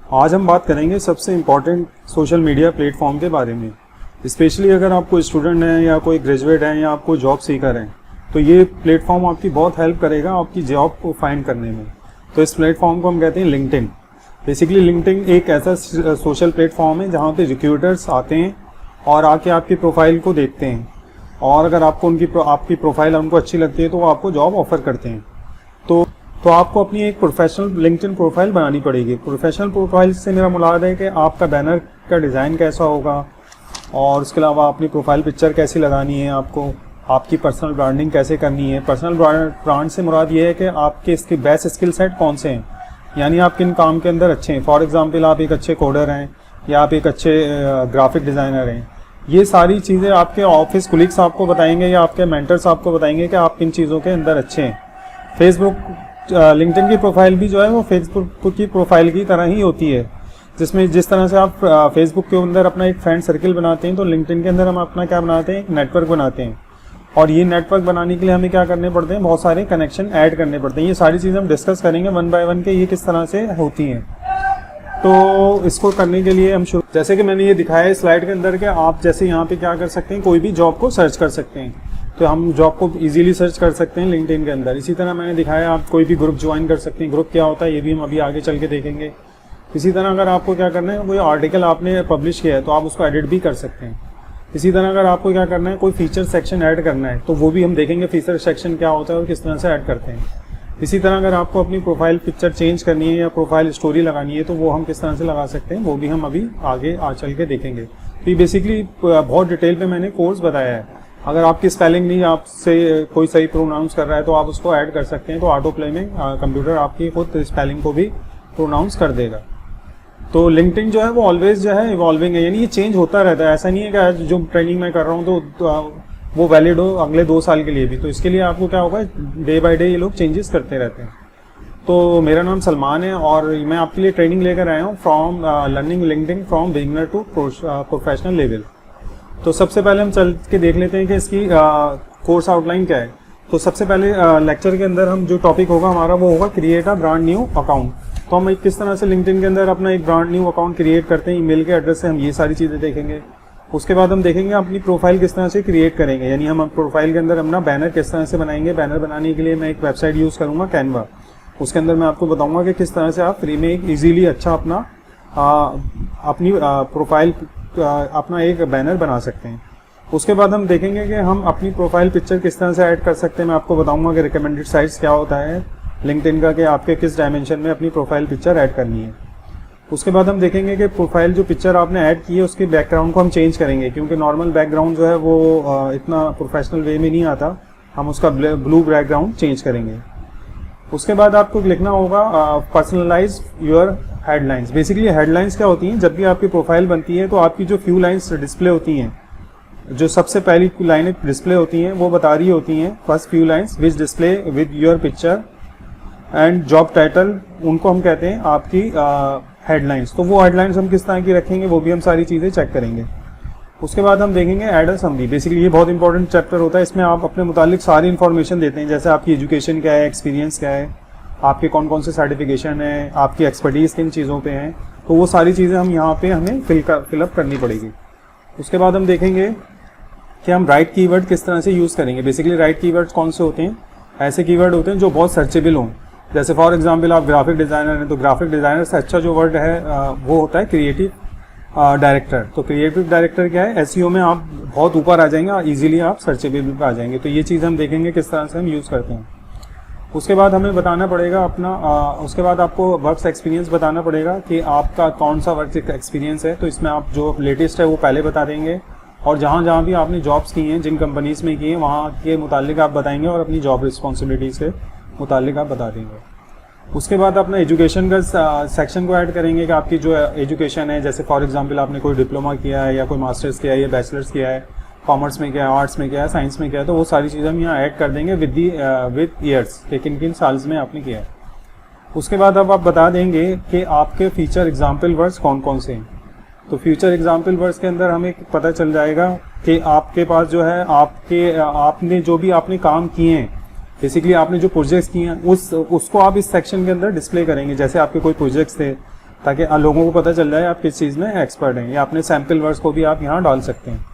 आज हम बात करेंगे सबसे इम्पॉर्टेंट सोशल मीडिया प्लेटफॉर्म के बारे में। स्पेशली अगर आप कोई स्टूडेंट हैं या कोई ग्रेजुएट हैं या आप कोई जॉब सीकर हैं तो ये प्लेटफॉर्म आपकी बहुत हेल्प करेगा आपकी जॉब को फाइंड करने में। तो इस प्लेटफॉर्म को हम कहते हैं लिंक्डइन। बेसिकली लिंक्डइन एक ऐसा सोशल प्लेटफॉर्म है जहाँ पे रिक्रूटर्स आते हैं और आके आपकी प्रोफाइल को देखते हैं, और अगर आपको आपकी प्रोफाइल उनको अच्छी लगती है तो वो आपको जॉब ऑफर करते हैं। तो आपको अपनी एक प्रोफेशनल लिंक्डइन प्रोफाइल बनानी पड़ेगी। प्रोफेशनल प्रोफाइल से मेरा मुराद है कि आपका बैनर का डिज़ाइन कैसा होगा, और उसके अलावा अपनी प्रोफाइल पिक्चर कैसी लगानी है, आपको आपकी पर्सनल ब्रांडिंग कैसे करनी है। पर्सनल ब्रांड से मुराद ये है कि आपके इसके बेस्ट स्किल सेट कौन से हैं, यानी आप किन काम के अंदर अच्छे हैं। फॉर एग्जांपल आप एक अच्छे कोडर हैं या आप एक अच्छे ग्राफिक डिज़ाइनर हैं। ये सारी चीज़ें आपके ऑफिस कोलीग्स आपको बताएंगे या आपके मेंटर्स आपको बताएंगे कि आप किन चीज़ों के अंदर अच्छे हैं। फेसबुक लिंक्डइन की प्रोफाइल भी जो है वो फेसबुक की प्रोफाइल की तरह ही होती है, जिसमें जिस तरह से आप फेसबुक के अंदर अपना एक फ्रेंड सर्कल बनाते हैं तो लिंक्डइन के अंदर हम अपना क्या बनाते हैं, एक नेटवर्क बनाते हैं। और ये नेटवर्क बनाने के लिए हमें क्या करने पड़ते हैं, बहुत सारे कनेक्शन ऐड करने पड़ते हैं। ये सारी चीज़ें हम डिस्कस करेंगे वन बाय वन के ये किस तरह से होती हैं। तो इसको करने के लिए हम जैसे कि मैंने ये दिखाया है स्लाइड के अंदर के, आप जैसे यहाँ पे क्या कर सकते हैं, कोई भी जॉब को सर्च कर सकते हैं। तो हम जॉब को इजीली सर्च कर सकते हैं लिंक्डइन के अंदर। इसी तरह मैंने दिखाया आप कोई भी ग्रुप ज्वाइन कर सकते हैं। ग्रुप क्या होता है ये भी हम अभी आगे चल के देखेंगे। इसी तरह अगर आपको क्या करना है, कोई आर्टिकल आपने पब्लिश किया है तो आप उसको एडिट भी कर सकते हैं। इसी तरह अगर आपको क्या करना है, कोई फीचर सेक्शन ऐड करना है तो वो भी हम देखेंगे फीचर सेक्शन क्या होता है और किस तरह से ऐड करते हैं। इसी तरह अगर आपको अपनी प्रोफाइल पिक्चर चेंज करनी है या प्रोफाइल स्टोरी लगानी है तो वो हम किस तरह से लगा सकते हैं, वो भी हम अभी आगे चल के देखेंगे। तो ये बेसिकली बहुत डिटेल पे मैंने कोर्स बताया है। अगर आपकी स्पेलिंग नहीं आपसे कोई सही प्रोनाउंस कर रहा है तो आप उसको ऐड कर सकते हैं, तो ऑटो प्ले में कंप्यूटर आपकी खुद स्पेलिंग को भी प्रोनाउंस कर देगा। तो लिंक्डइन जो है वो ऑलवेज जो है इवॉल्विंग है, यानी ये चेंज होता रहता है। ऐसा नहीं है कि जो ट्रेनिंग मैं कर रहा हूँ तो वो वैलिड हो अगले 2 साल के लिए भी। तो इसके लिए आपको क्या होगा, डे बाय डे ये लोग चेंजेस करते रहते हैं। तो मेरा नाम सलमान है और मैं आपके लिए ट्रेनिंग लेकर आया हूँ from learning LinkedIn from beginner to professional level. तो सबसे पहले हम चल के देख लेते हैं कि इसकी कोर्स आउटलाइन क्या है। तो सबसे पहले लेक्चर के अंदर हम जो टॉपिक होगा हमारा वो होगा create a brand new account. तो हम किस तरह से लिंक्डइन के अंदर अपना एक ब्रांड न्यू अकाउंट क्रिएट करते हैं, ईमेल के एड्रेस से हम ये सारी चीज़ें देखेंगे। उसके बाद हम देखेंगे अपनी प्रोफाइल किस तरह से क्रिएट करेंगे, यानी हम प्रोफाइल के अंदर अपना बैनर किस तरह से बनाएंगे। बैनर बनाने के लिए मैं एक वेबसाइट यूज़ करूँगा कैनवा। उसके अंदर मैं आपको बताऊँगा कि किस तरह से आप फ्री में एक ईजीली अच्छा अपना अपनी प्रोफाइल अपना एक बैनर बना सकते हैं। उसके बाद हम देखेंगे कि हम अपनी प्रोफाइल पिक्चर किस तरह से ऐड कर सकते हैं। मैं आपको बताऊंगा कि रिकमेंडेड साइट्स क्या होता है लिंक्डइन का, कि आपके किस डायमेंशन में अपनी प्रोफाइल पिक्चर ऐड करनी है। उसके बाद हम देखेंगे कि प्रोफाइल जो पिक्चर आपने ऐड की है उसके बैकग्राउंड को हम चेंज करेंगे, क्योंकि नॉर्मल बैकग्राउंड जो है वो इतना प्रोफेशनल वे में नहीं आता। हम उसका ब्लू बैकग्राउंड चेंज करेंगे। उसके बाद आपको लिखना होगा personalise your headlines. Basically headlines क्या होती हैं, जब भी आपकी प्रोफाइल बनती है तो आपकी जो फ्यू लाइन्स डिस्प्ले होती हैं, जो सबसे पहली लाइनें डिस्प्ले होती हैं वो बता रही होती हैं first few lines which display with your picture and job title, उनको हम कहते हैं आपकी हेडलाइंस। तो वो हेडलाइंस हम किस तरह की रखेंगे वो भी हम सारी चीज़ें चेक करेंगे। उसके बाद हम देखेंगे एड अ समरी। बेसिकली ये बहुत इंपॉर्टेंट चैप्टर होता है। इसमें आप अपने मुतालिक सारी इन्फॉर्मेशन देते हैं, जैसे आपकी एजुकेशन क्या है, एक्सपीरियंस क्या है, आपके कौन कौन से सर्टिफिकेशन है, आपकी एक्सपर्टीज़ किन चीज़ों पे हैं। तो वो सारी चीज़ें हम यहाँ पे हमें फिलअप करनी पड़ेगी। उसके बाद हम देखेंगे कि हम राइट कीवर्ड किस तरह से यूज़ करेंगे। बेसिकली राइट कीवर्ड्स कौन से होते हैं, ऐसे कीवर्ड होते हैं जो बहुत सर्चेबल हों। जैसे फॉर एग्जांपल आप ग्राफिक डिज़ाइनर हैं तो ग्राफिक डिज़ाइनर से अच्छा जो वर्ड है वो होता है क्रिएटिव डायरेक्टर। तो क्रिएटिव डायरेक्टर क्या है, एसईओ में आप बहुत ऊपर आ जाएंगे और ईजिली आप सर्चेबल पे आ जाएंगे। तो ये चीज़ हम देखेंगे किस तरह से हम यूज़ करते हैं। उसके बाद हमें बताना पड़ेगा अपना उसके बाद आपको वर्क एक्सपीरियंस बताना पड़ेगा कि आपका कौन सा वर्क एक्सपीरियंस है। तो इसमें आप जो लेटेस्ट है वो पहले बता देंगे, और जहाँ जहाँ भी आपने जॉब्स की हैं, जिन कंपनीज़ में की हैं, वहाँ के मुतालिक आप बताएंगे और अपनी जॉब रिस्पॉन्सिबिलिटी से मुतालिक आप बता देंगे। उसके बाद अपना एजुकेशन का सेक्शन को ऐड करेंगे कि आपकी जो एजुकेशन है, जैसे फॉर एग्जांपल आपने कोई डिप्लोमा किया है या कोई मास्टर्स किया है या बैचलर्स किया है, कॉमर्स में किया है, आर्ट्स में किया है, साइंस में किया है, तो वो सारी चीज़ें हम यहाँ ऐड कर देंगे विद ईयर्स कि किन किन साल्स में आपने किया है। उसके बाद अब आप बता देंगे कि आपके फीचर एग्जाम्पल वर्ड्स कौन कौन से हैं। तो फ्यूचर एग्जाम्पल वर्ड्स के अंदर हमें पता चल जाएगा कि आपके पास जो है आपने जो भी आपने काम किए हैं, बेसिकली आपने जो प्रोजेक्ट्स किए हैं उसको आप इस सेक्शन के अंदर डिस्प्ले करेंगे। जैसे आपके कोई प्रोजेक्ट्स थे ताकि लोगों को पता चल जाए आप किस चीज़ में एक्सपर्ट हैं, या अपने सैम्पल वर्ड्स को भी आप यहाँ डाल सकते हैं।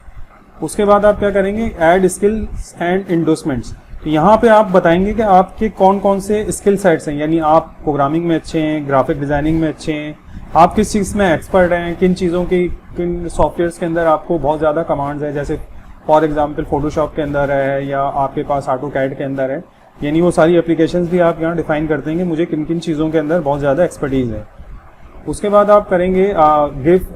उसके बाद आप क्या करेंगे, ऐड स्किल्स एंड इंडोर्समेंट्स। तो यहाँ पे आप बताएंगे कि आपके कौन कौन से स्किल सेट्स हैं, यानी आप प्रोग्रामिंग में अच्छे हैं, ग्राफिक डिज़ाइनिंग में अच्छे हैं, आप किस चीज़ में एक्सपर्ट हैं, किन चीज़ों की, किन सॉफ्टवेयर्स के अंदर आपको बहुत ज़्यादा कमांड्स है, जैसे फॉर एग्जांपल फोटोशॉप के अंदर है या आपके पास ऑटोकैड के अंदर है, यानी वो सारी एप्लीकेशंस भी आप यहाँ डिफाइन कर देंगे मुझे किन किन चीज़ों के अंदर बहुत ज़्यादा एक्सपर्टीज़ है। उसके बाद आप करेंगे गिव।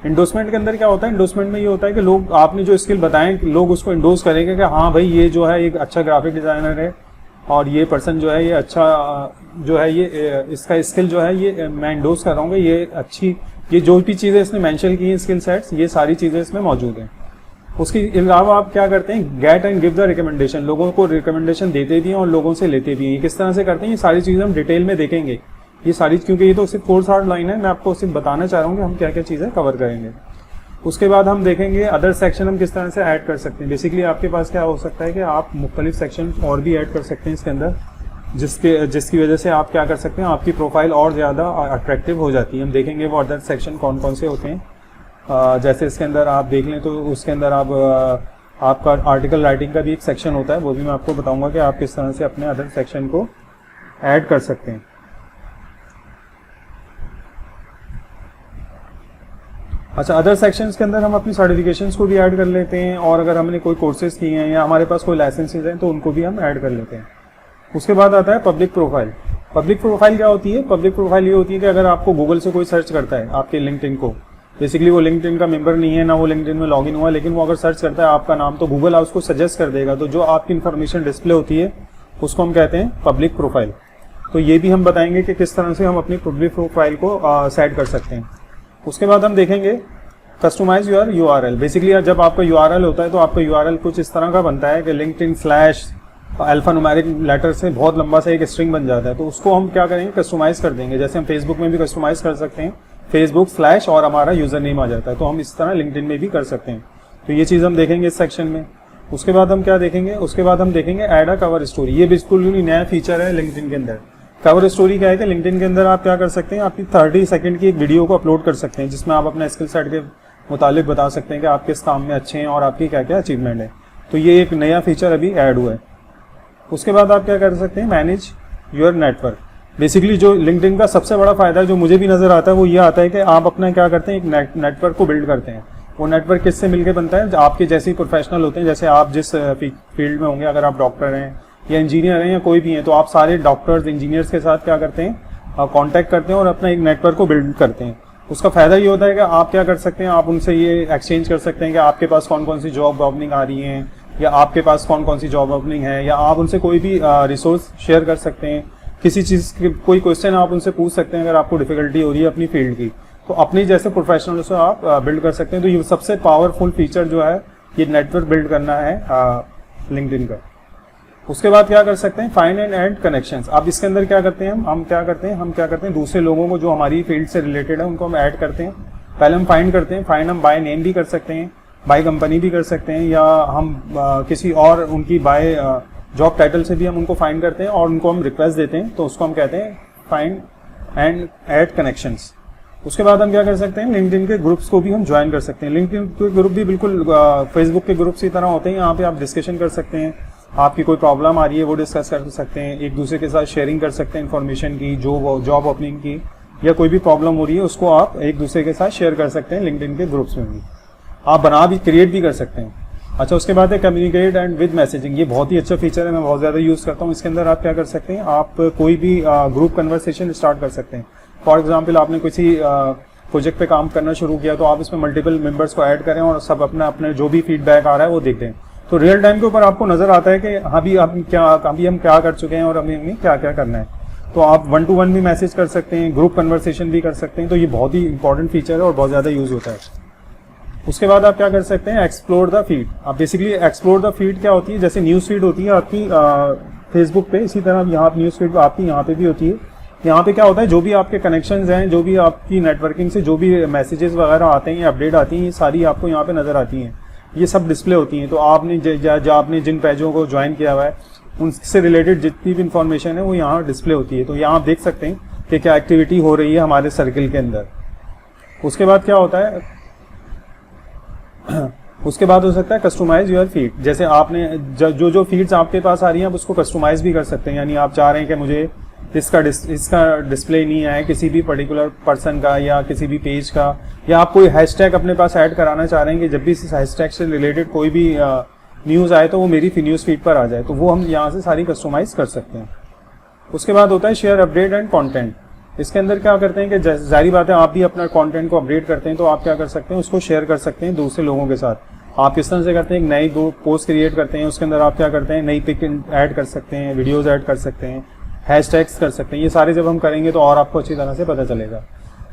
इंडोर्समेंट के अंदर क्या होता है, इंडोर्समेंट में ये होता है कि लोग आपने जो स्किल बताएं लोग उसको इंडोर्स करेंगे कि हाँ भाई ये जो है एक अच्छा ग्राफिक डिज़ाइनर है और ये पर्सन जो है ये अच्छा जो है ये इसका स्किल जो है ये मैं इंडोर्स कर रहा हूँ, ये अच्छी, ये जो भी चीज़ें इसने मेंशन की हैं स्किल सेट्स, ये सारी चीज़ें इसमें मौजूद हैं। उसके अलावा आप क्या करते हैं, get and give the recommendation, लोगों को रिकमेंडेशन देते भी हैं और लोगों से लेते भी हैं। किस तरह से करते हैं ये सारी चीज़ें हम डिटेल में देखेंगे, ये सारी, क्योंकि ये तो सिर्फ कोर्स आउटलाइन है, मैं आपको सिर्फ बताना चाह रहा हूँ कि हम क्या क्या चीज़ें कवर करेंगे। उसके बाद हम देखेंगे अदर सेक्शन हम किस तरह से ऐड कर सकते हैं। बेसिकली आपके पास क्या हो सकता है कि आप मुख्तलिफ सेक्शन और भी ऐड कर सकते हैं इसके अंदर, जिसकी वजह से आप क्या कर सकते हैं, आपकी प्रोफाइल और ज़्यादा अट्रैक्टिव हो जाती है। हम देखेंगे वो अदर सेक्शन कौन कौन से होते हैं। जैसे इसके अंदर आप देख लें तो उसके अंदर आप आपका आर्टिकल राइटिंग का भी एक सेक्शन होता है, वो भी मैं आपको बताऊंगा कि आप किस तरह से अपने अदर सेक्शन को ऐड कर सकते हैं। अच्छा, अदर सेक्शंस के अंदर हम अपनी सर्टिफिकेशंस को भी ऐड कर लेते हैं, और अगर हमने कोई कोर्सेज किए हैं या हमारे पास कोई लाइसेंसेज हैं तो उनको भी हम ऐड कर लेते हैं। उसके बाद आता है पब्लिक प्रोफाइल। पब्लिक प्रोफाइल क्या होती है, पब्लिक प्रोफाइल ये होती है कि अगर आपको गूगल से कोई सर्च करता है आपके लिंक्डइन को, बेसिकली वो लिंक्डइन का मेंबर नहीं है ना, वो लिंक्डइन में लॉगिन हुआ, लेकिन वो अगर सर्च करता है आपका नाम तो गूगल उसको सजेस्ट कर देगा, तो जो आपकी इन्फॉर्मेशन डिस्प्ले होती है उसको हम कहते हैं पब्लिक प्रोफाइल। तो ये भी हम बताएंगे कि किस तरह से हम अपनी पब्लिक प्रोफाइल को सेट कर सकते हैं। उसके बाद हम देखेंगे कस्टमाइज योर यूआरएल। बेसिकली जब आपका यूआरएल होता है तो आपका यूआरएल कुछ इस तरह का बनता है कि LinkedIn slash alphanumeric letter से बहुत लंबा सा एक स्ट्रिंग बन जाता है, तो उसको हम क्या करेंगे, कस्टमाइज कर देंगे। जैसे हम फेसबुक में भी कस्टमाइज कर सकते हैं, फेसबुक स्लैश और हमारा यूजर नेम आ जाता है, तो हम इस तरह लिंक्डइन में भी कर सकते हैं। तो ये चीज़ हम देखेंगे इस सेक्शन में। उसके बाद हम क्या देखेंगे, उसके बाद हम देखेंगे ऐड अ कवर स्टोरी। ये बिल्कुल नया फीचर है लिंक्डइन के अंदर। कवर स्टोरी क्या है कि लिंक्डइन के अंदर आप क्या कर सकते हैं, आपकी 30 सेकंड की एक वीडियो को अपलोड कर सकते हैं जिसमें आप अपना स्किल सेट के मुतालिक बता सकते हैं कि आप किस काम में अच्छे हैं और आपकी क्या क्या अचीवमेंट है। तो ये एक नया फीचर अभी ऐड हुआ है। उसके बाद आप क्या कर सकते हैं, मैनेज योर नेटवर्क। बेसिकली जो लिंक्डइन का सबसे बड़ा फायदा जो मुझे भी नजर आता है वो ये आता है कि आप अपना क्या करते हैं, एक नेटवर्क को बिल्ड करते हैं। वो नेटवर्क किससे मिलकर बनता है, आपके जैसे ही प्रोफेशनल होते हैं, जैसे आप जिस फील्ड में होंगे, अगर आप डॉक्टर हैं या इंजीनियर हैं या कोई भी हैं, तो आप सारे डॉक्टर्स इंजीनियर्स के साथ क्या करते हैं, कांटेक्ट करते हैं और अपना एक नेटवर्क को बिल्ड करते हैं। उसका फायदा ये होता है कि आप क्या कर सकते हैं, आप उनसे ये एक्सचेंज कर सकते हैं कि आपके पास कौन कौन सी जॉब ओपनिंग आ रही हैं, या आपके पास कौन कौन सी जॉब ओपनिंग है, या आप उनसे कोई भी रिसोर्स शेयर कर सकते हैं। किसी चीज़ की कोई क्वेश्चन आप उनसे पूछ सकते हैं अगर आपको डिफिकल्टी हो रही है अपनी फील्ड की, तो अपनी जैसे प्रोफेशनल से आप बिल्ड कर सकते हैं। तो ये सबसे पावरफुल फीचर जो है ये नेटवर्क बिल्ड करना है लिंक्डइन का। उसके बाद क्या कर सकते हैं, फाइंड एंड ऐड कनेक्शंस। अब इसके अंदर क्या करते हैं, हम क्या करते हैं दूसरे लोगों को जो हमारी फील्ड से रिलेटेड है उनको हम ऐड करते हैं। पहले हम फाइंड करते हैं, फाइंड हम बाय नेम भी कर सकते हैं, बाय कंपनी भी कर सकते हैं, या हम किसी और उनकी बाय जॉब टाइटल से भी हम उनको फाइंड करते हैं और उनको हम रिक्वेस्ट देते हैं, तो उसको हम कहते हैं फाइंड एंड ऐड कनेक्शंस। उसके बाद हम क्या कर सकते हैं, लिंक्डइन के ग्रुप्स को भी हम ज्वाइन कर सकते हैं। लिंक्डइन के ग्रुप भी बिल्कुल फेसबुक के ग्रुप्स की तरह होते हैं, यहाँ पे आप डिस्कशन कर सकते हैं, आपकी कोई प्रॉब्लम आ रही है वो डिस्कस कर सकते हैं, एक दूसरे के साथ शेयरिंग कर सकते हैं इन्फॉर्मेशन की, जो जॉब ओपनिंग की या कोई भी प्रॉब्लम हो रही है उसको आप एक दूसरे के साथ शेयर कर सकते हैं। लिंक्डइन के ग्रुप्स में भी आप क्रिएट भी कर सकते हैं। अच्छा, उसके बाद है कम्युनिकेट एंड विद मैसेजिंग। ये बहुत ही अच्छा फीचर है, मैं बहुत ज़्यादा यूज़ करता हूँ। इसके अंदर आप क्या कर सकते हैं, आप कोई भी ग्रुप कन्वर्सेशन स्टार्ट कर सकते हैं। फॉर एग्जाम्पल आपने किसी प्रोजेक्ट पे काम करना शुरू किया तो आप इसमें मल्टीपल मेंबर्स को ऐड करें और सब अपने जो भी फीडबैक आ रहा है वो देख लें, तो रियल टाइम के ऊपर आपको नजर आता है कि अभी हम क्या कर चुके हैं और हमें क्या क्या करना है। तो आप 1-to-1 भी मैसेज कर सकते हैं, ग्रुप कन्वर्सेशन भी कर सकते हैं। तो ये बहुत ही इंपॉर्टेंट फीचर है और बहुत ज़्यादा यूज़ होता है। उसके बाद आप क्या कर सकते हैं, एक्सप्लोर द फीड। आप बेसिकली एक्सप्लोर द फीड क्या होती है, जैसे न्यूज़ फीड होती है आपकी फेसबुक पे, इसी तरह यहाँ न्यूज़ फीड आपकी यहाँ पे भी होती है। यहाँ पे क्या होता है, जो भी आपके कनेक्शंस हैं, जो भी आपकी नेटवर्किंग से जो भी मैसेजेस वगैरह आते हैं या अपडेट आती हैं, ये सारी आपको यहाँ पे नज़र आती हैं, ये सब डिस्प्ले होती हैं। तो आपने जिन पेजों को ज्वाइन किया हुआ है उनसे रिलेटेड जितनी भी इंफॉर्मेशन है वो यहाँ डिस्प्ले होती है। तो यहाँ आप देख सकते हैं कि क्या एक्टिविटी हो रही है हमारे सर्किल के अंदर। उसके बाद क्या होता है, उसके बाद हो सकता है कस्टमाइज योर फीड। जैसे आपने जो फीड्स आपके पास आ रही हैं आप उसको कस्टमाइज भी कर सकते हैं। यानी आप चाह रहे हैं कि मुझे इसका डिस्प्ले नहीं है किसी भी पर्टिकुलर पर्सन का या किसी भी पेज का, या आप कोई हैशटैग अपने पास ऐड कराना चाह रहे हैं कि जब भी इस हैशटैग से रिलेटेड कोई भी न्यूज़ आए तो वो मेरी न्यूज़ फीड पर आ जाए, तो वो हम यहाँ से सारी कस्टमाइज कर सकते हैं। उसके बाद होता है शेयर अपडेट एंड कंटेंट। इसके अंदर क्या करते हैं कि जारी बात है आप भी अपना कंटेंट को अपडेट करते हैं, तो आप क्या कर सकते हैं उसको शेयर कर सकते हैं दूसरे लोगों के साथ। आप किस तरह से करते हैं, एक नई पोस्ट क्रिएट करते हैं, उसके अंदर आप क्या करते हैं नई पिक ऐड कर सकते हैं, वीडियोज़ ऐड कर सकते हैं, हैशटैग्स कर सकते हैं। ये सारे जब हम करेंगे तो और आपको अच्छी तरह से पता चलेगा।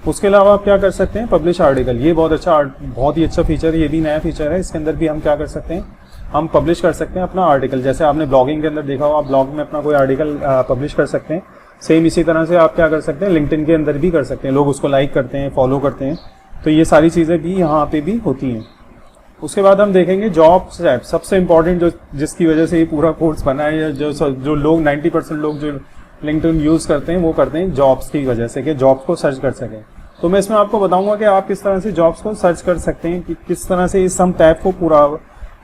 उसके अलावा आप क्या कर सकते हैं, पब्लिश आर्टिकल। ये बहुत ही अच्छा फीचर है, ये भी नया फीचर है। इसके अंदर भी हम क्या कर सकते हैं, हम पब्लिश कर सकते हैं अपना आर्टिकल। जैसे आपने ब्लॉगिंग के अंदर देखा हो, आप ब्लॉग में अपना कोई आर्टिकल पब्लिश कर सकते हैं। सेम इसी तरह से आप क्या कर सकते हैं लिंक्डइन के अंदर भी कर सकते हैं। लोग उसको लाइक करते हैं, फॉलो करते हैं, तो ये सारी चीज़ें भी यहाँ पे भी होती हैं। उसके बाद हम देखेंगे जॉब्स ऐप, सबसे इंपॉर्टेंट जिसकी वजह से ये पूरा कोर्स बना है, या जो लोग 90% लोग जो लिंक्डइन यूज़ करते हैं वो करते हैं जॉब्स की वजह से, कि जॉब्स को सर्च कर सकें। तो मैं इसमें आपको बताऊंगा कि आप किस तरह से जॉब्स को सर्च कर सकते हैं, कि किस तरह से इस हम टैब को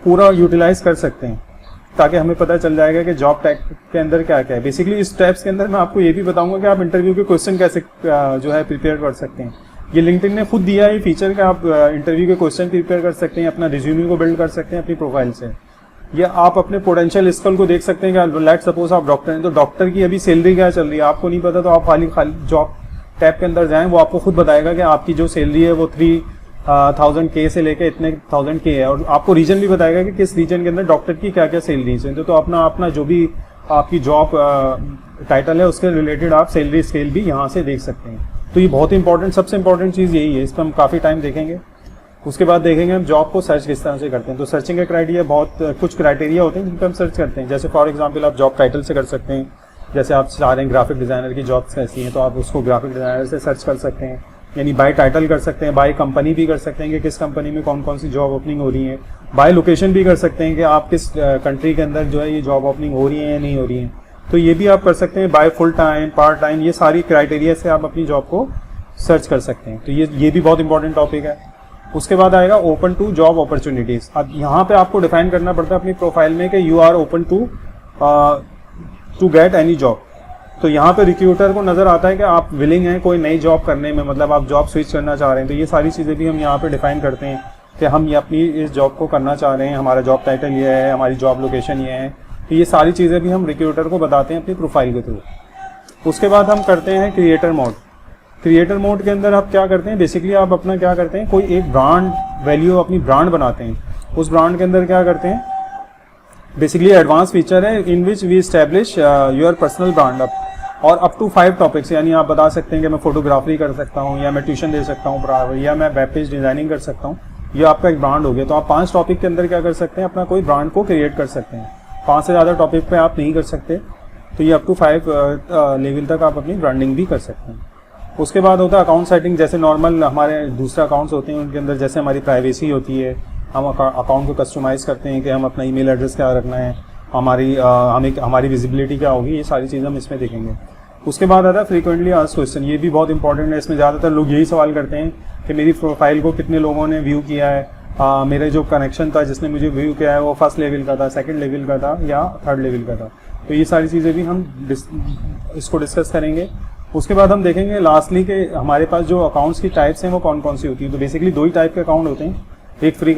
पूरा यूटिलाइज कर सकते हैं, ताकि हमें पता चल जाएगा कि जॉब टैग के अंदर क्या क्या है। बेसिकली इस टैब्स के अंदर मैं आपको ये भी बताऊंगा कि आप इंटरव्यू के क्वेश्चन कैसे जो है प्रिपेयर कर सकते हैं। ये लिंक्डइन ने खुद दिया है ये फीचर कि आप इंटरव्यू के क्वेश्चन प्रिपेयर कर सकते हैं, अपना रिज्यूमे को बिल्ड कर सकते हैं अपनी प्रोफाइल से, या आप अपने पोटेंशियल स्किल को देख सकते हैं कि लेट सपोज आप डॉक्टर हैं, तो डॉक्टर की अभी सैलरी क्या चल रही है आपको नहीं पता, तो आप खाली जॉब टैब के अंदर जाएं, वो आपको खुद बताएगा कि आपकी जो सैलरी है वो 3000 के से लेकर इतने 1000 के है, और आपको रीजन भी बताएगा कि किस रीजन के अंदर डॉक्टर की क्या क्या सैलरीज है। तो अपना जो भी आपकी जॉब टाइटल है उसके रिलेटेड आप सैलरी स्केल भी यहाँ से देख सकते हैं। तो ये बहुत इंपॉर्टेंट, सबसे इंपॉर्टेंट चीज़ यही है, इस पर हम काफ़ी टाइम देखेंगे। उसके बाद देखेंगे हम जॉब को सर्च किस तरह से करते हैं। तो सर्चिंग के क्राइटेरिया कुछ क्राइटेरिया होते हैं जिन पर हम सर्च करते हैं। जैसे फॉर एग्जांपल आप जॉब टाइटल से कर सकते हैं। जैसे आप चाह रहे हैं ग्राफिक डिज़ाइनर की जॉब्स कैसी हैं, तो आप उसको ग्राफिक डिज़ाइनर से सर्च कर सकते हैं। यानी बाय टाइटल कर सकते हैं, बाय कंपनी भी कर सकते हैं कि किस कंपनी में कौन कौन सी जॉब ओपनिंग हो रही है, बाय लोकेशन भी कर सकते हैं कि आप किस कंट्री के अंदर जो है ये जॉब ओपनिंग हो रही है या नहीं हो रही है, तो ये भी आप कर सकते हैं। By full time, part time, ये सारी क्राइटेरिया से आप अपनी जॉब को सर्च कर सकते हैं। तो ये भी बहुत इंपॉर्टेंट टॉपिक है। उसके बाद आएगा ओपन टू जॉब अपॉर्चुनिटीज। अब यहाँ पे आपको डिफाइन करना पड़ता है अपनी प्रोफाइल में कि you are open to get any job. तो यहाँ पे रिक्रूटर को नजर आता है कि आप विलिंग हैं कोई नई जॉब करने में, मतलब आप जॉब स्विच करना चाह रहे हैं। तो ये सारी चीज़ें भी हम यहाँ पे डिफाइन करते हैं कि हम ये अपनी इस जॉब को करना चाह रहे हैं, हमारा जॉब टाइटल ये है, हमारी जॉब लोकेशन ये है। तो ये सारी चीज़ें भी हम रिक्रूटर को बताते हैं अपनी प्रोफाइल के थ्रू। उसके बाद हम करते हैं क्रिएटर मोड। क्रिएटर मोड के अंदर आप क्या करते हैं, बेसिकली आप अपना क्या करते हैं, कोई एक ब्रांड वैल्यू अपनी ब्रांड बनाते हैं। उस ब्रांड के अंदर क्या करते हैं, बेसिकली एडवांस फीचर है in which we establish your personal brand और अप टू 5 टॉपिक्स। यानी आप बता सकते हैं कि मैं फोटोग्राफी कर सकता हूँ, या मैं ट्यूशन दे सकता हूँ, या मैं वेब पेज डिजाइनिंग कर सकता हूँ। ये आपका एक ब्रांड हो गया। तो आप 5 टॉपिक के अंदर क्या कर सकते हैं, अपना कोई ब्रांड को क्रिएट कर सकते हैं। 5 से ज़्यादा टॉपिक पे आप नहीं कर सकते। तो ये अप टू 5 लेवल तक आप अपनी ब्रांडिंग भी कर सकते हैं। उसके बाद होता है अकाउंट सेटिंग। जैसे नॉर्मल हमारे दूसरे अकाउंट्स होते हैं उनके अंदर जैसे हमारी प्राइवेसी होती है, हम अकाउंट को कस्टमाइज़ करते हैं कि हम अपना ईमेल एड्रेस क्या रखना है, हमारी विजिबिलिटी क्या होगी, ये सारी चीज़ें हम इसमें देखेंगे। उसके बाद आता है फ्रीक्वेंटली आस्क्ड क्वेश्चन। ये भी बहुत इंपॉर्टेंट है। इसमें ज़्यादातर लोग यही सवाल करते हैं कि मेरी प्रोफाइल को कितने लोगों ने व्यू किया है, मेरे जो कनेक्शन था जिसने मुझे व्यू किया है वो फर्स्ट लेवल का था, सेकंड लेवल का था या थर्ड लेवल का था। तो ये सारी चीज़ें भी हम इसको डिस्कस करेंगे। उसके बाद हम देखेंगे लास्टली कि हमारे पास जो अकाउंट्स की टाइप्स हैं वो कौन कौन सी होती हैं। तो बेसिकली 2 ही टाइप के अकाउंट होते हैं। एक फ्री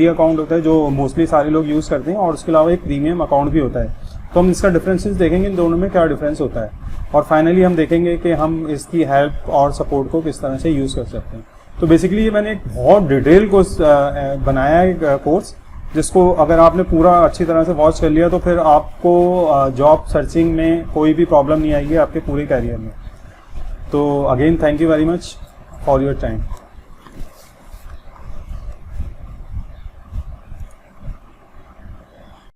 अकाउंट होता है जो मोस्टली सारे लोग यूज़ करते हैं, और उसके अलावा एक प्रीमियम अकाउंट भी होता है। तो हम इसका डिफरेंसेस देखेंगे, इन दोनों में क्या डिफरेंस होता है, और फाइनली हम देखेंगे कि हम इसकी हेल्प और सपोर्ट को किस तरह से यूज़ कर सकते हैं। तो बेसिकली ये मैंने एक बहुत डिटेल कोर्स बनाया है कोर्स, जिसको अगर आपने पूरा अच्छी तरह से वॉच कर लिया तो फिर आपको जॉब सर्चिंग में कोई भी प्रॉब्लम नहीं आएगी आपके पूरे कैरियर में। तो again thank you very much for your time.